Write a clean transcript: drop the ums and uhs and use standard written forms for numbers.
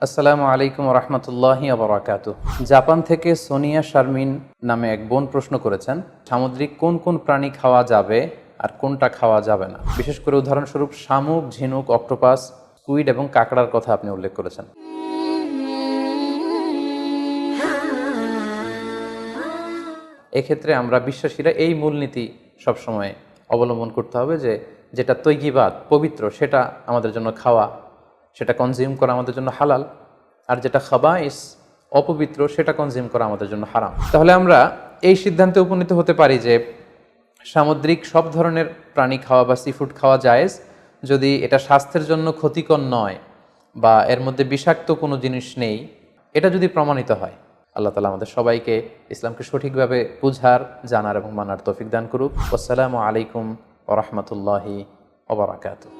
আসসালামু আলাইকুম রহমতুল্লাহি আবরাকাতু। জাপান থেকে সোনিয়া শারমিন নামে এক বোন প্রশ্ন করেছেন, সামুদ্রিক কোন কোন প্রাণী খাওয়া যাবে আর কোনটা খাওয়া যাবে না। বিশেষ করে উদাহরণস্বরূপ শামুক, ঝিনুক, অক্টোপাস, স্কুইড এবং কাঁকড়ার কথা আপনি উল্লেখ করেছেন। এক্ষেত্রে আমরা বিশ্বাসীরা এই মূলনীতি সবসময় অবলম্বন করতে হবে যে যেটা তৈগিবাত পবিত্র সেটা আমাদের জন্য খাওয়া, সেটা কনজিউম করা আমাদের জন্য হালাল, আর যেটা খাবাইস অপবিত্র সেটা কনজিউম করা আমাদের জন্য হারাম। তাহলে আমরা এই সিদ্ধান্তে উপনীত হতে পারি যে সামুদ্রিক সব ধরনের প্রাণী খাওয়া বা সি ফুড খাওয়া জায়েজ, যদি এটা স্বাস্থ্যের জন্য ক্ষতিকর নয় বা এর মধ্যে বিষাক্ত কোনো জিনিস নেই, এটা যদি প্রমাণিত হয়। আল্লাহ তাআলা আমাদের সবাইকে ইসলামকে সঠিকভাবে বুঝার, জানার এবং মানার তৌফিক দান করুক। আসসালামু আলাইকুম ওয়া রাহমাতুল্লাহি ওয়া বারাকাতুহু।